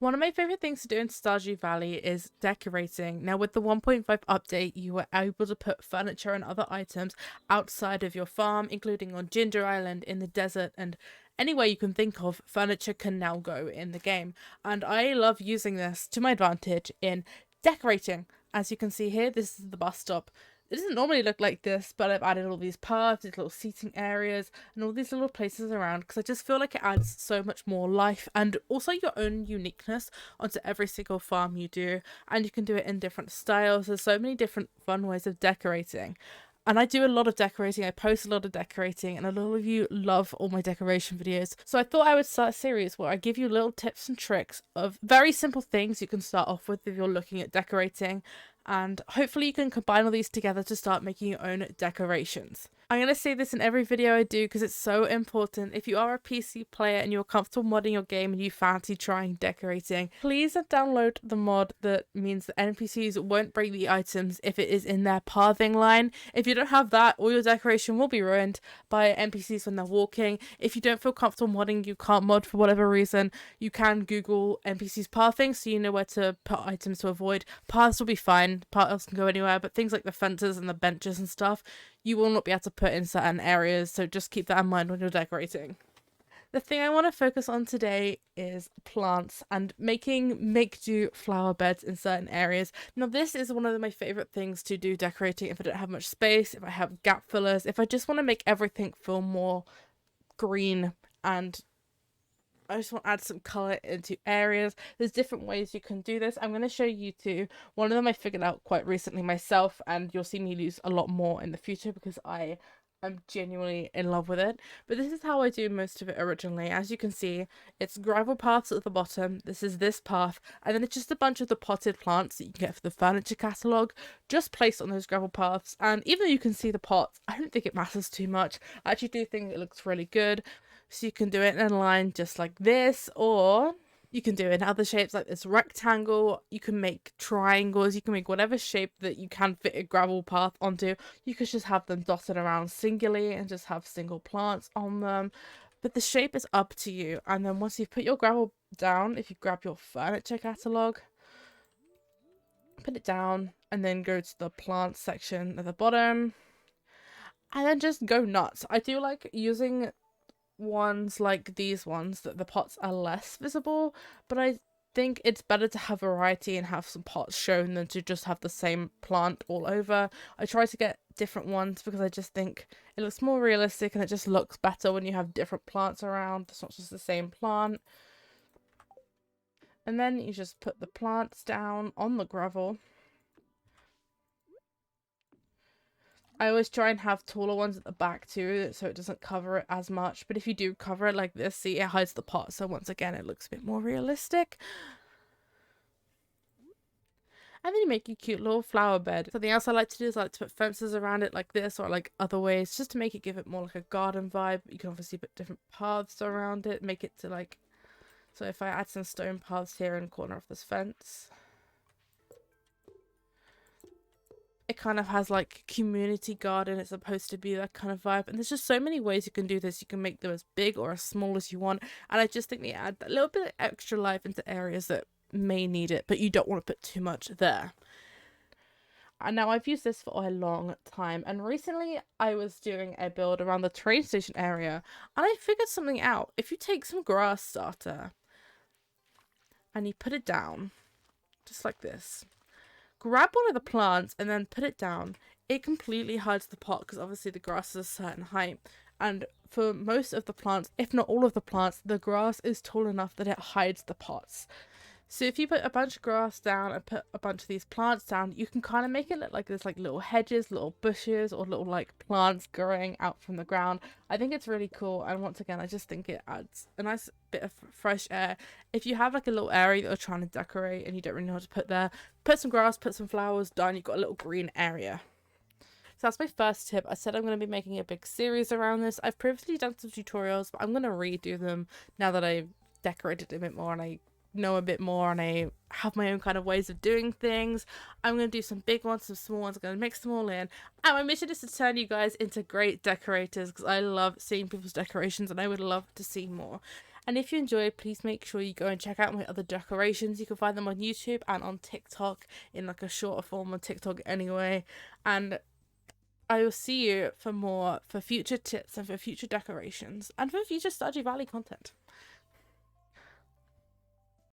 One of my favorite things to do in Stardew Valley is decorating. Now, with the 1.5 update, you were able to put furniture and other items outside of your farm, including on Ginger Island, in the desert, and anywhere you can think of, furniture can now go in the game. And I love using this to my advantage in decorating. As you can see here, this is the bus stop. It doesn't normally look like this, but I've added all these paths, these little seating areas, and all these little places around because I just feel like it adds so much more life and also your own uniqueness onto every single farm you do. And you can do it in different styles. There's so many different fun ways of decorating. And I do a lot of decorating, I post a lot of decorating, and a lot of you love all my decoration videos. So I thought I would start a series where I give you little tips and tricks of very simple things you can start off with if you're looking at decorating. And hopefully you can combine all these together to start making your own decorations. I'm going to say this in every video I do because it's so important. If you are a PC player and you're comfortable modding your game and you fancy trying decorating, please download the mod that means that NPCs won't break the items if it is in their pathing line. If you don't have that, all your decoration will be ruined by NPCs when they're walking. If you don't feel comfortable modding, you can't mod for whatever reason, you can Google NPCs pathing so you know where to put items to avoid. Paths will be fine, paths can go anywhere, but things like the fences and the benches and stuff, you will not be able to put in certain areas, so just keep that in mind when you're decorating. The thing I want to focus on today is plants and making make-do flower beds in certain areas. Now this is one of my favourite things to do decorating if I don't have much space, if I have gap fillers, if I just want to make everything feel more green and I just want to add some colour into areas. There's different ways you can do this. I'm going to show you two. One of them I figured out quite recently myself, and you'll see me use a lot more in the future because I am genuinely in love with it. But this is how I do most of it originally. As you can see, it's gravel paths at the bottom. This is this path, and then it's just a bunch of the potted plants that you can get for the furniture catalogue, just placed on those gravel paths. And even though you can see the pots, I don't think it matters too much. I actually do think it looks really good. So you can do it in a line just like this, or you can do it in other shapes like this rectangle. You can make triangles. You can make whatever shape that you can fit a gravel path onto. You could just have them dotted around singularly and just have single plants on them. But the shape is up to you. And then once you've put your gravel down, if you grab your furniture catalogue, put it down, and then go to the plant section at the bottom. And then just go nuts. I do like using ones like these ones that the pots are less visible, but I think it's better to have variety and have some pots shown than to just have the same plant all over. I try to get different ones because I just think it looks more realistic and it just looks better when you have different plants around. It's not just the same plant. And then you just put the plants down on the gravel. I always try and have taller ones at the back too, so it doesn't cover it as much. But if you do cover it like this, see, it hides the pot. So once again, it looks a bit more realistic. And then you make a cute little flower bed. Something else I like to do is I like to put fences around it like this or like other ways, just to make it give it more like a garden vibe. You can obviously put different paths around it, make it to like... So if I add some stone paths here in the corner of this fence... It kind of has like community garden. It's supposed to be that kind of vibe, and there's just so many ways you can do this. You can make them as big or as small as you want, and I just think they add a little bit of extra life into areas that may need it, but you don't want to put too much there. And now I've used this for a long time, and recently I was doing a build around the train station area, and I figured something out. If you take some grass starter and you put it down just like this, grab one of the plants and then put it down, it completely hides the pot because obviously the grass is a certain height, and for most of the plants, if not all of the plants, the grass is tall enough that it hides the pots. So if you put a bunch of grass down and put a bunch of these plants down, you can kind of make it look like there's like little hedges, little bushes, or little like plants growing out from the ground. I think it's really cool, and once again, I just think it adds a nice bit of fresh air. If you have like a little area that you're trying to decorate and you don't really know what to put there, put some grass, put some flowers, done, you've got a little green area. So that's my first tip. I said I'm going to be making a big series around this. I've previously done some tutorials, but I'm going to redo them now that I've decorated a bit more and I know a bit more and I have my own kind of ways of doing things. I'm going to do some big ones, some small ones. I'm going to mix them all in. And my mission is to turn you guys into great decorators because I love seeing people's decorations and I would love to see more. And if you enjoyed, please make sure you go and check out my other decorations. You can find them on YouTube and on TikTok in like a shorter form on TikTok anyway. And I will see you for future tips and for future decorations and for future Stardew Valley content.